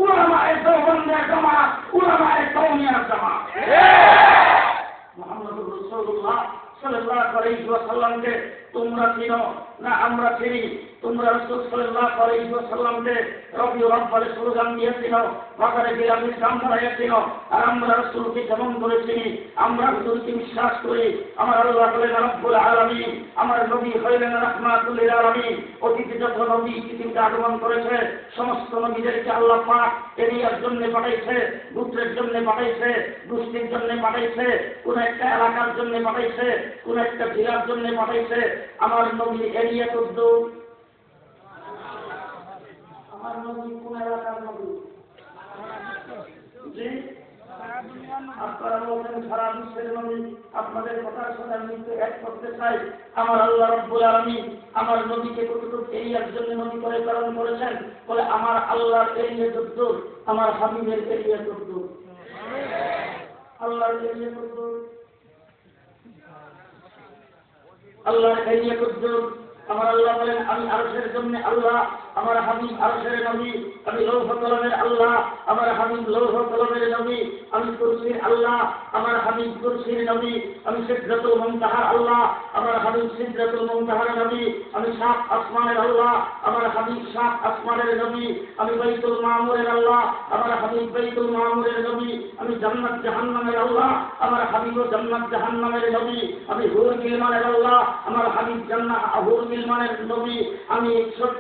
উলামায়ে দেওবন্দের জামাত, উলামায়ে কওমিয়ার জামাত। মুহাম্মদুর রাসূলুল্লাহ সাল্লাল্লাহু আলাইহি ওয়াসাল্লামকে তোমরা চিনো না আমরা চিনি? তোমরা রাসূল সাল্লাল্লাহু আলাইহি ওয়াসাল্লামকে রবিউল আউয়ালে স্লোগান দিয়েছিল, বাজারে বিলাসের দাম বাড়াইয়াছিল। আর আমরা রাসূলকে কেমন করে চিনি? আমরা হুজুরকে বিশ্বাস করি। আমার আল্লাহ হলেন রব্বুল আলামিন, আমার নবী হলেন রাহমাতুল লিল আলামিন। অতীতে যত নবী পৃথিবীতে আগমন করেছে সমস্ত নবীদেরকে আল্লাহ পাক এরিয়ার জন্য পাঠাইছে, গোত্রের জন্য পাঠাইছে, গোষ্ঠীর জন্য পাঠাইছে, কোন একটা এলাকার জন্য পাঠাইছে, কোন একটা জেলার জন্য পাঠাইছে। আমার নবী এরিয়া তো আমার নবী কোন এলাকার নবী? জি, আপনারা বলছেন সারা বিশ্বের নবী। আপনাদের কথার সাথে আমি একটু এক করতে চাই। আমার আল্লাহ রাব্বুল আলামিন আমার নবীকে কতটুকু এরিয়ার জন্য নবী করে প্রেরণ করেছেন? বলে আমার আল্লাহর এরিয়া যদ্দূর, আমার হাবিবের এরিয়া তদ্দূর। আল্লাহর এরিয়া তদ্দূর, আল্লাহর এরিয়া তদ্দূর। আমার আল্লাহ বলেন আমি আরশের জন্য আল্লাহ, আমার হাবিব আরশের নবী। আমি লৌহ কলমের আল্লাহ, আমার হাবিব লৌহ কলমের নবী। আমি কুরসির আল্লাহ, আমার হাবিব কুরসির নবী। আমি সিদরাতুল মুনতাহার আল্লাহ, আমার হাবিব সিদরাতুল মুনতাহার নবী। আমি সাত আসমানের আল্লাহ, আমার হাবিব সাত আসমানের নবী। আমি বাইতুল মামুরের আল্লাহ, আমার হাবিব বাইতুল মামুরের নবী। আমি জান্নাত জাহান্নামের আল্লাহ, আমার হাবিব জান্নাত জাহান্নামের নবী। আমি হুর গিলমানের আল্লাহ, আমার হাবিব জান্নাত হুর গিলমানের নবী। আমি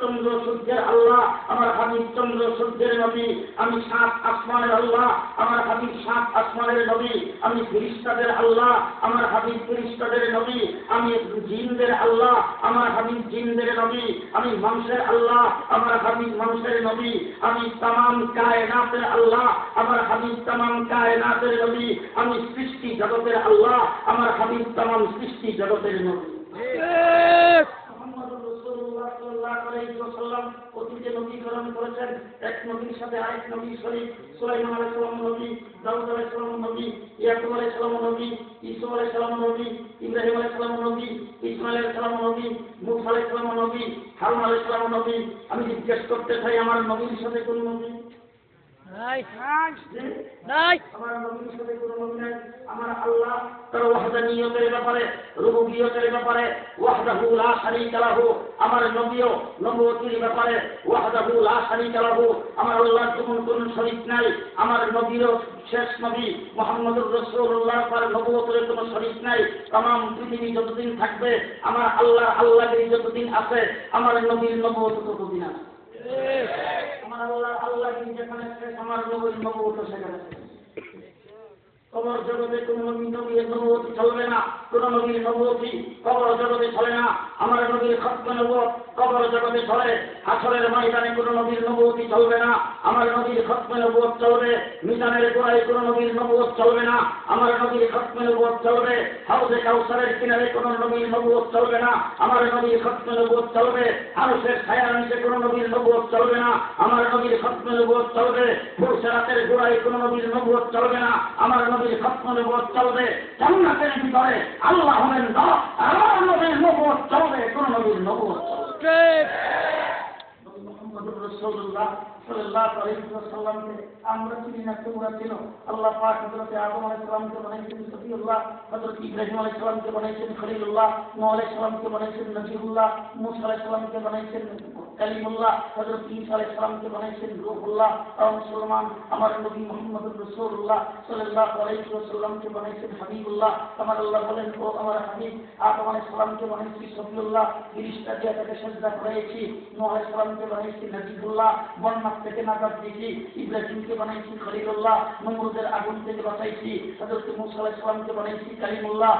চন্দ্র সূর্যের আল্লাহ, আমার হাবিব চন্দ্র সূর্যের নবী। আমি সাত আসমানের আল্লাহ, আমার হাবিব সাত আসমানের নবী। আমি ফেরেশতাদের আল্লাহ, আমার হাবিব ফেরেশতাদের নবী। আমি জিনদের আল্লাহ, আমার হাবিব জিনদের নবী। আমি মানুষের আল্লাহ, আমার হাবিব মানুষের নবী। আমি তামাম কায়নাতের আল্লাহ, আমার হাবিব তামাম কায়নাতের নবী। আমি সৃষ্টি জগতের আল্লাহ, আমার হাবিব তামাম সৃষ্টি জগতের নবী। অতীতে নবীকরণ করেছেন। এক নবীর সাথে আরেক নবী শরীফ। সুলাইমান আলাইহিস সালাম নবী, দাউদ আলাইহিস সালাম নবী, ইয়াকুব আলাইহিস সালাম নবী, ঈসা আলাইহিস সালাম নবী, ইব্রাহিম আলাইহিস সালাম নবী, ইসমাঈল আলাইহিস সালাম নবী, মূসা আলাইহিস সালাম নবী, হারুন আলাইহিস সালাম নবী। আমি জিজ্ঞেস করতে চাই আমার নবীর সাথে কোন নবী নাই? আমার নবীর সাথে কোন নবী নাই। আমার আল্লাহ তার ওয়াহদানিয়তের ব্যাপারে, রুবুবিয়তের ব্যাপারে ওয়াহদাহু লা শারীকা লাহু। আমার নবীও নবুয়তের ব্যাপারে ওয়াহদাহু লা শারীকা লাহু। আমার আল্লাহর যেমন কোন শরীক নাই। আমার নবীরও শেষ নবী মুহাম্মদুর রাসূলুল্লাহ তার নবুয়তের কোনো শরীক নাই। तमाम পৃথিবী যতদিন থাকবে আমার আল্লাহর যতদিন আছে আমার নবীর নবুয়ত ততদিন আছে। আমার আল্লাহ যেখানে শেষ আমার নবীর নবুয়ত সেখানে শেষ। কবর জগতে কোন নবীর নবুয়ত চলবে না, কোন নবীর নবুয়ত কবর জগতে চলে না। আমার নবীর খতম নবুয়ত কবর জগতে চলে। হাসরের ময়দানে কোন নবীর নবুয়ত চলবে না, আমার নবীর খতম নবুয়ত চলবে। মিজানের গোড়ায় কোন নবীর নবুয়ত চলবে না, আমার নবীর খতম নবুয়ত চলবে। হাউজে কাউসারের কিনারে কোন নবীর নবুয়ত চলবে না, আমার নবীর খতম নবুয়ত চলবে। আরশের ছায়ার নিচে কোন নবীর নবুয়ত চলবে না, আমার নবীর খতম নবুয়ত চলবে। ফুরসিরাতের গোড়ায় কোন নবীর নবুয়ত চলবে না, আমার নবীর খতম নবুয়ত চলবে। জান্নাতের ভিতরে আল্লাহ হলেন রব, আমার নবীর নবুয়ত চলবে, কোন নবীর নবুয়ত চলবে। মুহাম্মদুর রাসূলুল্লাহ সাল্লাল্লাহু আলাইহি ওয়াসাল্লামকে আমরা চিনি না, তোমরা চিনো। আল্লাহ পাক হযরত আদম আলাইহিস সালামকে বানাইছেন সফিউল্লাহ, হযরত ইব্রাহিম আলাইহিস সালামকে বানাইছেন খলিলুল্লাহ, নূহ আলাইহিস সালামকে বানাইছেন নজিবুল্লাহ, মূসা আলাইহিস সালামকে বানাইছেন কালিমুল্লাহ, হযরত ঈসা আলাইহিস সালামকে বানাইছেন রূহুল্লাহ। আর মুসলমান আমার নবী মুহাম্মদুর রাসূলুল্লাহ সাল্লাল্লাহু আলাইহি ওয়াসাল্লামকে বানাইছেন হাবিবুল্লাহ। আমার আল্লাহ বলেন ও আমার হাবিব আদম আলাইহিস সালামকে বানাইছি সফিউল্লাহ, ফেরেশতা দিয়ে তাকে সিজদা করাইছি। নূহ আলাইহিস সালামকে বানাইছি নজিবুল্লাহ, বন্যা থেকে নাজাত দিয়েছি। ইব্রাহিমকে বানাইছি খলিলুল্লাহ, নমরুদের আগুন থেকে বাঁচাইছি। হযরত মূসা আলাইহিস সালামকে বানাইছি কালিমুল্লাহ,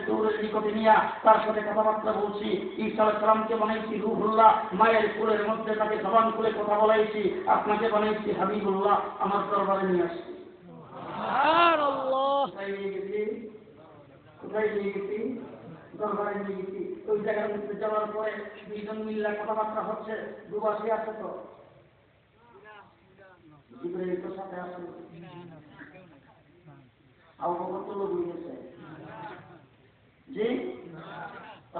তুরের নিকটে নিয়া তার সাথে কথাবার্তা বলছি। ঈসা আলাইহিস সালামকে বানাইছি রূহুল্লাহ, মায়ের কোলের মধ্যে তাকে জবান খুলে কথা বলাইছি। আপনাকে বানাইছি হাবিবুল্লাহ, আমার দরবারে নিয়ে আসছি। সুবহানাল্লাহ। কোথায় নিয়ে গেছি? দরবারে নিয়ে গেছি। ওই জায়গার মধ্যে যাওয়ার পরে দুইজন মিল্লা কথাবার্তা হচ্ছে। দুবাসী আছে তো জিবরাইল তো সাথে আছে, আবু বকর তো লোক হয়েছে। জি,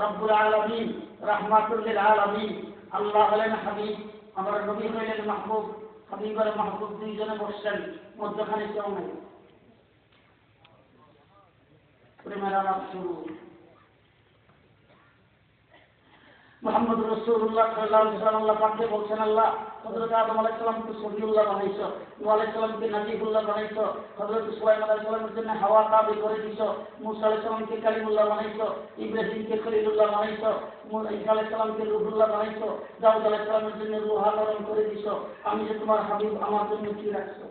রব্বুল আলামিন রাহমাতুল লিল আলামিন আল্লাহ হলেন হাবিব, আমার নবী হলেন মাহবুব। হাবিবার মাহবুব দুইজনে বসছেন, মধ্যখানে কেউ নেই। প্রেমের আলাপ শুরু। মুহাম্মদ রাসূলুল্লাহ সাল্লাল্লাহু আলাইহি ওয়াসাল্লাম আল্লাহ পাককে বলছেন, আল্লাহ হযরত আদম আলাইহিস সালামকে সফিউল্লাহ বানাইছো, নূহ আলাইহিস সালামকে নাজিবুল্লাহ বানাইছো, হযরত সুলাইমান আলাইহিস সালামের জন্য হাওয়া তাবি করে দিছো, মূসা আলাইহিস সালামকে কালিমুল্লাহ বানাইছো, ইব্রাহিমকে খলিলুল্লাহ বানাইছো, ঈসা আলাইহিস সালামকে রূহুল্লাহ বানাইছো, দাউদ আলাইহিস সালামের জন্য রূহ আবরণ করে দিছো। আমি যে তোমার হাবিব, আমার জন্য কি রাখছো?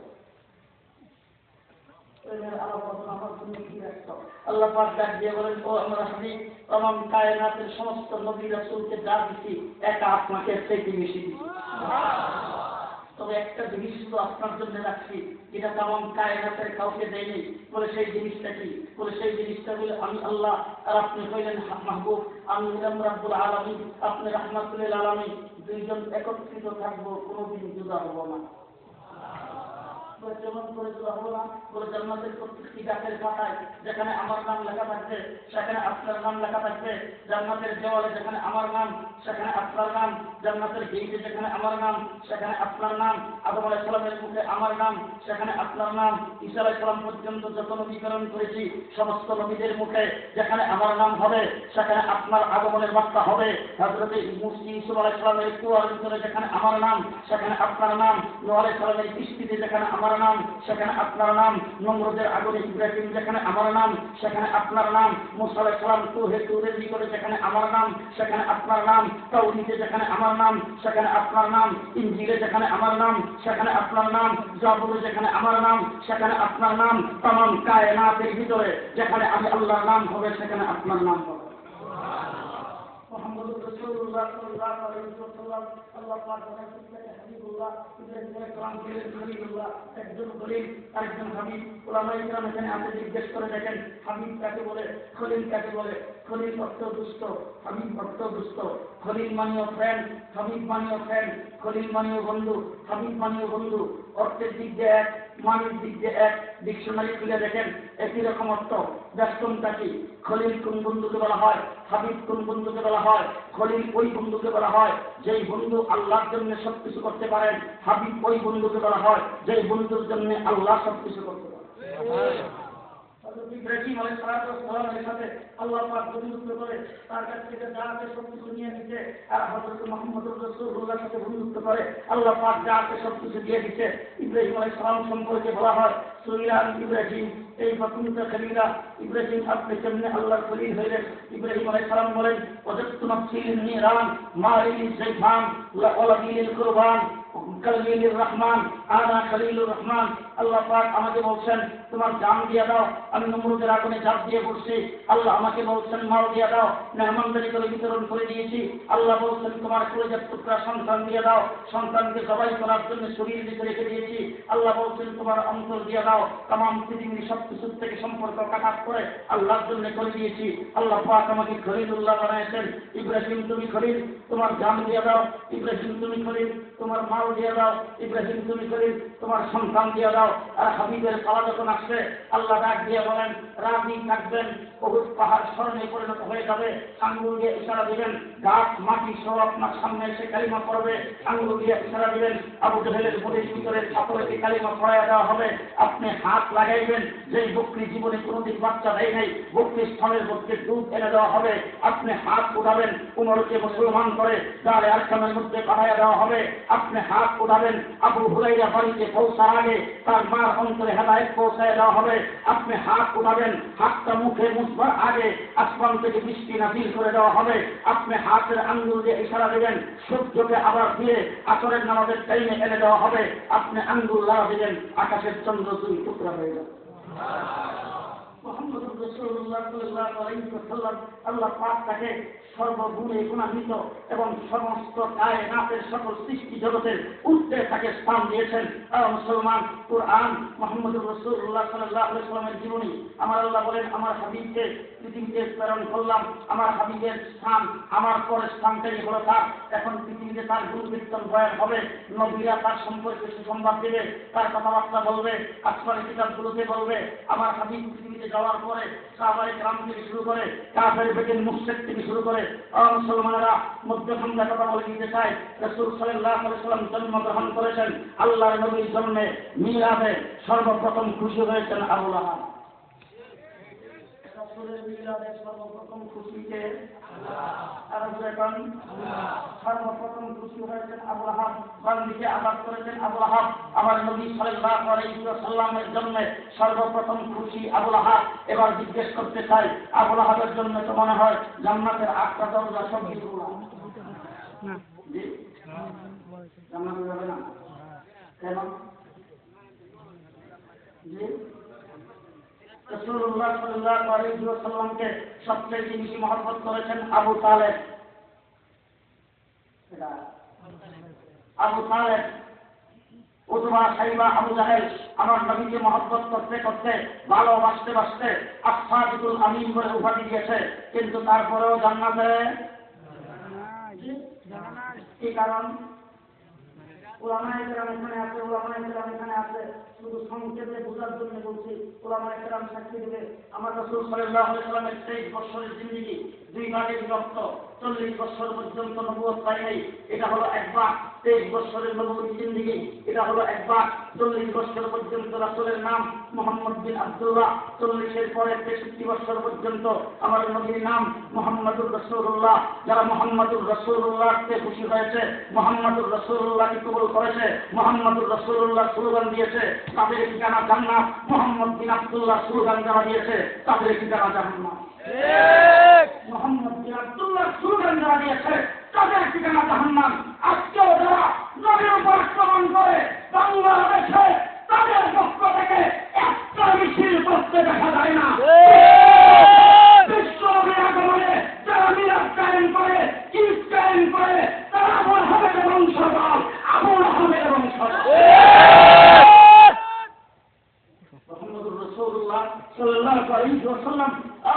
আল্লাহ পাক ডাক দিয়ে বলেন, ও আমার হাবিব, তমাম কায়নাতের সমস্ত নবী রাসূলকে যা দিছি একা আপনাকে থেকে বেশি দিছি। তবে একটা জিনিস শুধু আপনার জন্য রাখছি, যেটা তমাম কায়নাতের কাউকে দেয়নি। বলে সেই জিনিসটা কি? বলে সেই জিনিসটা হলো আমি আল্লাহ, আর আপনি হইলেন মাহবুব, আমি হইলাম রাব্বুল আলামিন, আপনি রাহমাতুল লিল আলামিন। দুইজন একত্রিত থাকবো, কোনোদিন জুদা হবো না। যেমন করে দেওয়া হলো না, বলে জান্নাতের প্রত্যেকটি গাছের পাতায় যেখানে আমার নাম লেখা থাকবে সেখানে আপনার নাম লেখা থাকবে। জান্নাতের দেওয়ালে যেখানে আমার নাম সেখানে আপনার নাম, জান্নাতের গেইটে যেখানে আমার নাম সেখানে আপনার নাম, আদম আলাইহিস সালামের মুখে আমার নাম সেখানে আপনার নাম, ঈসা আলাইহিস সালাম পর্যন্ত যত নবী প্রেরণ করেছি সমস্ত নবীদের মুখে যেখানে আমার নাম হবে সেখানে আপনার আগমনের বার্তা হবে। হযরত ইউসুফ আলাইহিস সালামের কুয়ার ভিতরে যেখানে আমার নাম সেখানে আপনার নাম, নূহ আলাইহিস সালামের কিস্তিতে যেখানে আমার নাম সেখানে আপনার নাম, নমরুদের আগুনে ইব্রাহিম যেখানে আমার নাম সেখানে আপনার নাম, মূসা আলাইহিস সালাম তুরের ভিতরে যেখানে আমার নাম সেখানে আপনার নাম, তাওরীতে যেখানে আমার নাম সেখানে আপনার নাম, ইনজিলে যেখানে আমার নাম সেখানে আপনার নাম, জাবুরে যেখানে আমার নাম সেখানে আপনার নাম, तमाम কায়নাতের ভিতরে যেখানে আমি আল্লাহর নাম হবে সেখানে আপনার নাম হবে। মুহাম্মদুর রাসূলুল্লাহ সাল্লাল্লাহু আলাইহি ওয়াসাল্লাম আল্লাহ পাক বলেছেন হাবিবুল্লাহ, ইব্রাহিম আলাইহিস সালাম ছিলেন খলিলুল্লাহ, একজন খলিল আরেকজন হাবিব। উলামায়ে কেরাম এখানে আপনি জিজ্ঞেস করে দেখেন হাবিব কাকে বলে, খলিল কাকে বলে? খলিল অর্থ দুষ্ট, হাবিব অর্থ দুষ্ট। খলিল মানেও ফ্রেন্ড, হাবিব মানেও ফ্রেন্ড। খলিল মানেও বন্ধু, হাবিব মানেও বন্ধু। অর্থের দিক দিয়ে এক, মানের দিক দিয়ে এক। ডিকশনারি খুলে দেখেন একই রকম অর্থ। ব্যস্তমটা কি? খলিল কোন বন্ধুকে বলা হয়, হাবিব কোন বন্ধুকে বলা হয়? খলিল ওই বন্ধুকে বলা হয় যেই বন্ধু আল্লাহর জন্য সবকিছু করতে পারেন। হাবিব ওই বন্ধুকে বলা হয় যেই বন্ধুর জন্য আল্লাহ সবকিছু করতে পারেন। ইব্রাহিম আলাইহিস সালামের সাথে আল্লাহ পাক বন্ধুত্ব করে তার কাছ থেকে যা আছে সবকিছু নিয়ে নিতে, আর হযরত মুহাম্মদুর রাসূলুল্লাহর সাথে বন্ধুত্ব করে আল্লাহ পাক যা আছে সবকিছু দিয়ে দিতে। ইব্রাহিম আলাইহিস সালাম সম্পর্কে বলা হয় সুইরান ইব্রাহিম এই বাকুনতা খলিলা, ইব্রাহিম আপনি কেমনে আল্লাহর খলিল হইলেন? ইব্রাহিম আলাইহিস সালাম বলেন ওয়াজাদতু নাফসি নিরান মারিল জাইফান ওয়ালাবিল কুরবান কালিলুর রহমান আনা খলিলুর রহমান। আল্লাহ পাক আমাকে বলছেন তোমার জান দিয়ে দাও, আমি নমরুদের আগুনে ঝাঁপ দিয়ে পড়ছি। আল্লাহ আমাকে বলছেন মাল দিয়ে দাও, মেহমানদারি করে বিতরণ করে দিয়েছি। আল্লাহ বলছেন তোমার কলিজার টুকরা সন্তান দিয়ে দাও, সন্তানকে জবাই করার জন্য শরীর দিতে রেখে দিয়েছি। আল্লাহ বলছেন তোমার অন্তর দিয়ে দাও, তাম পৃথিবীর সব কিছুর থেকে সম্পর্ক কাটাত করে আল্লাহর জন্য করে দিয়েছি। আল্লাহ পাক আমাকে খলিলুল্লাহ বানিয়েছেন। ইব্রাহিম তুমি খলিল, তোমার জান দিয়ে দাও। ইব্রাহিম তুমি খলিল, তোমার মাল দিয়ে দাও। ইব্রাহিম তুমি খলিল, তোমার সন্তান দিয়ে দাও। আর হাবিবের পালা যখন আসছে আল্লাহ ডাক দিয়ে বলেন রাজি থাকবেন, বহুত পাহাড় স্মরণে পরিণত হয়ে যাবে। আঙ্গুল দিয়ে ইশারা দিবেন, গাছ মাটি সব আপনার সামনে এসে কালিমা পড়বে। আঙ্গুল দিয়ে ইশারা দিবেন, আবু জাহেলের বডির ভিতরে ছাত্রকে কালিমা পড়াইয়া দেওয়া হবে। আপনি হাত লাগাইবেন, যেই বকরি জীবনে কোনোদিন বাচ্চা দেয় নাই, বকরি স্থলের মধ্যে দুধ এনে দেওয়া হবে। আপনি হাত উঠাবেন, উমরকে মুসলমান করে দাঁড়ে আরকামের মধ্যে পাঠাইয়া দেওয়া হবে। আপনি হাত উঠাবেন, আবু হুরাইরা বাড়িতে পৌঁছার আগে তার মার অন্তরে হেদায়েত পৌঁছায় দেওয়া হবে। আপনি হাত উঠাবেন, হাতটা মুখে মুছবার আগে আসমান থেকে বৃষ্টি নাযিল করে দেওয়া হবে। আপনি হাতের আঙ্গুল দিয়ে ইশারা দেবেন, সূর্যকে আবার দিয়ে আসরের নামাজের টাইমে এনে দেওয়া হবে। আপনি আঙ্গুল লাগা দিবেন, আকাশের চন্দ্র দুই টুকরা হয়ে যাবে। মুহাম্মদুর রাসূলুল্লাহ সাল্লাল্লাহু আলাইহি ওয়াসাল্লাম আল্লাহ পাক তাকে সর্বগুণে গুণান্বিত এবং সমস্ত কায়নাতের সকল সৃষ্টি জগতের ঊর্ধ্বে তাকে স্থান দিয়েছেন। মুসলমান কুরআন মুহাম্মদুর রাসূলুল্লাহ সাল্লাল্লাহু আলাইহি ওয়াসাল্লামের জীবনী আমার আল্লাহ বলেন আমার হাবিবকে পৃথিবীতে প্রেরণ করলাম। আমার হাবিবের স্থান আমার পরের স্থানটাই হলো তার। এখন পৃথিবীতে তার গুণকীর্তন বয়ান হবে, নবীরা তার সম্পর্কে সুসংবাদ দেবে, তার কথাবার্তা বলবে, আসমানি কিতাবগুলোতে বলবে। আমার হাবিব পৃথিবীতে যাওয়ার পরে সাহাবায়ে কেরাম থেকে শুরু করে কাফের বেদিন মুশরিক থেকে শুরু করে মুসলমানেরা মধ্যখানে কথা বলে দিতে চায় রাসূল সাল্লাল্লাহু আলাইহি ওয়াসাল্লাম জন্মগ্রহণ করেছেন আল্লাহর নবীর জন্মে মিলাদে সর্বপ্রথম খুশি হয়েছেন আবু লাহাব। রাসূলের মিলাদে সর্বপ্রথম খুশিতে সর্বপ্রথম খুশি হয়েছেন আবু লাহাব, বান্দিকে আবাদ করেছেন আবু লাহাব। আমার নবী সাল্লাল্লাহু আলাইহি ওয়াসাল্লামের জন্য সর্বপ্রথম খুশি আবু লাহাব। এবার জিজ্ঞেস করতে চাই, আবু লাহাবের জন্য তো মনে হয় জান্নাতের 8টা দরজা সব দিয়ে দিলাম, জি জান্নাতে যাবে না কেন? জি রাসূলুল্লাহ সাল্লাল্লাহু আলাইহি ওয়াসাল্লামকে সবচেয়ে বেশি মহব্বত করেছেন আবু তালেব। আবু তালেব, উতবা, সাইবা, আবু জাহেল আমার নবীকে মহব্বত করতে করতে ভালোবাসতে বাসতে আস-সাদিকুল আমিন বলে উপাধি দিয়েছে, কিন্তু তারপরেও জান্নাতে কি কারণ? উলামায়ে কেরাম এখানে আছে, উলামায়ে কেরাম এখানে আছে, শুধু সংক্ষেপে বোঝার জন্য বলছি। উলামায়ে কেরাম সাক্ষী দেবে আমার রাসূল সাল্লাল্লাহু আলাইহি ওয়াসাল্লামের 23 বছরের জিন্দেগি 2 ভাগে বিভক্ত। 40 বছর পর্যন্ত নবুয়ত পায় নাই, এটা হলো এক ভাগ। 23 বছরের নবুয়ত জিন্দেগি, এটা হলো এক ভাগ। 40 বছর পর্যন্ত রাসূলের নাম মুহাম্মদ বিন আব্দুল্লাহ। 40-এর পরে 63 বছর পর্যন্ত আমার নবীর নাম মুহাম্মাদুর রাসূলুল্লাহ। যারা মুহাম্মাদুর রাসূলুল্লাহকে খুশি হয়েছে, মুহাম্মাদুর রাসূলুল্লাহকে কবুল করেছে, মুহাম্মাদুর রাসূলুল্লাহ স্লোগান দিয়েছে, তাদের ঠিকানা জান্নাত। মুহাম্মদ বিন আব্দুল্লাহ স্লোগান যারা দিয়েছে, তাদের ঠিকানা জাহান্নাম। মুহাম্মদ বিন আব্দুল্লাহ স্লোগান যারা দিয়েছে, তাদের ঠিকানা জাহান্নাম। আজকেও যারা নবীর উপর আক্রমণ করে বাংলাদেশে, তাদের পক্ষ থেকে একটা মিছিল করতে দেখা যায় না। বিশ্ব নবীর আগমনে যারা মিলাদ কায়েম করে, ঈদ কায়েম করে, তারা আবু লাহাবের বংশধর, আবু লাহাবের বংশধর। মুহাম্মদুর রাসূলুল্লাহ সাল্লাল্লাহু আলাইহি ওয়াসাল্লাম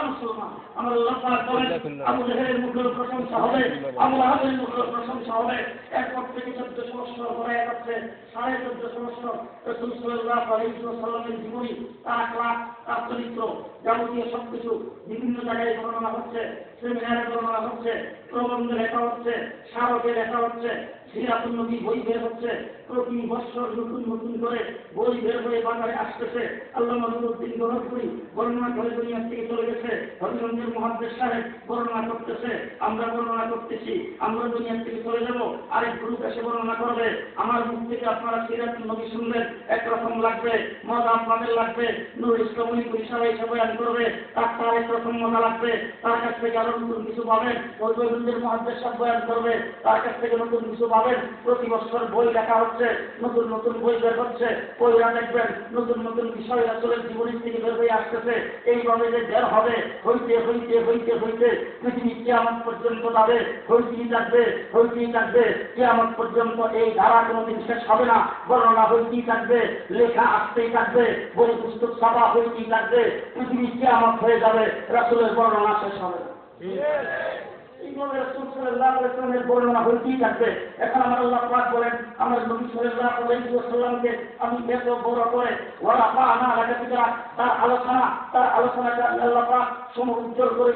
মুসলমান। আমার আল্লাহ পাক বলেন আবু জাহেলের মুখের প্রশংসা হবে, আবু লাহাবের মুখের প্রশংসা হবে। এরপর থেকে 1400 বছর পরে একাচ্ছে 1450 বছর রাসূল সাল্লাল্লাহু আলাইহি ওয়াসাল্লামের জীবনী, তার আখলাক, তার চরিত্র, যাবতীয় সবকিছু বিভিন্ন জায়গায় বর্ণনা হচ্ছে, সেমিনারে বর্ণনা হচ্ছে, প্রবন্ধে লেখা হচ্ছে, স্মারকে লেখা হচ্ছে, সিরাতুন নবী বই বের হচ্ছে। প্রতি বছর নতুন নতুন করে বই বের হয়ে বাজারে আসতেছে। আল্লামা নুরুদ্দিন গহরপুরি বর্ণনা করে দুনিয়া থেকে চলে গেছে। হরিগঞ্জের মুহাদ্দিস সাহেব বর্ণনা করতেছে, আমরা বর্ণনা করতেছি, আমরা দুনিয়া থেকে চলে যাব। আরেক গ্রুপ এসে বর্ণনা করবে, আমার মুখ থেকে আপনারা সিরাতুন নবী শুনবেন, একরকম লাগবে, মজা আপনাদের লাগবে। নূর ইসলাম উনি সাহেব এসে বয়ান করবে, তার একরকম মজা লাগবে, তার কাছ থেকে আরো নতুন কিছু পাবেন। হরিগঞ্জের মুহাদ্দিস সাহেব বয়ান করবে, তার কাছ থেকে নতুন কিছু পাবেন। প্রতি বছর বই লেখা হচ্ছে, নতুন নতুন বই বের হচ্ছে, বইরা দেখবেন নতুন নতুন বিষয় রাসূলের জীবনী থেকে বের হয়ে আসতেছে। এইভাবে যে বের হবে, হইতে হইতে হইতে হইতে পৃথিবী কিয়ামত পর্যন্ত যাবে, হইতেই থাকবে, হইতেই থাকবে। কিয়ামত পর্যন্ত এই ধারা কোনোদিন শেষ হবে না, বর্ণনা হইতেই থাকবে, লেখা আসতেই থাকবে, বই পুস্তক ছাপা হইতেই থাকবে। পৃথিবী কিয়ামত হয়ে যাবে, রাসূলের বর্ণনা শেষ হবে না। রাসূল সাল্লাল্লাহু আলাইহি ওয়াসাল্লামের বর্ণনা হইতেই থাকবে। এখন আমার আল্লাহ পাক বলেন, আমার নবী সাল্লাল্লাহু আলাইহি ওয়াসাল্লামকে আমি এত বড় করে ওরা পানা লাগাতে তার আলোচনাকে আল্লাহ পাক সমুজ্জ্বল করে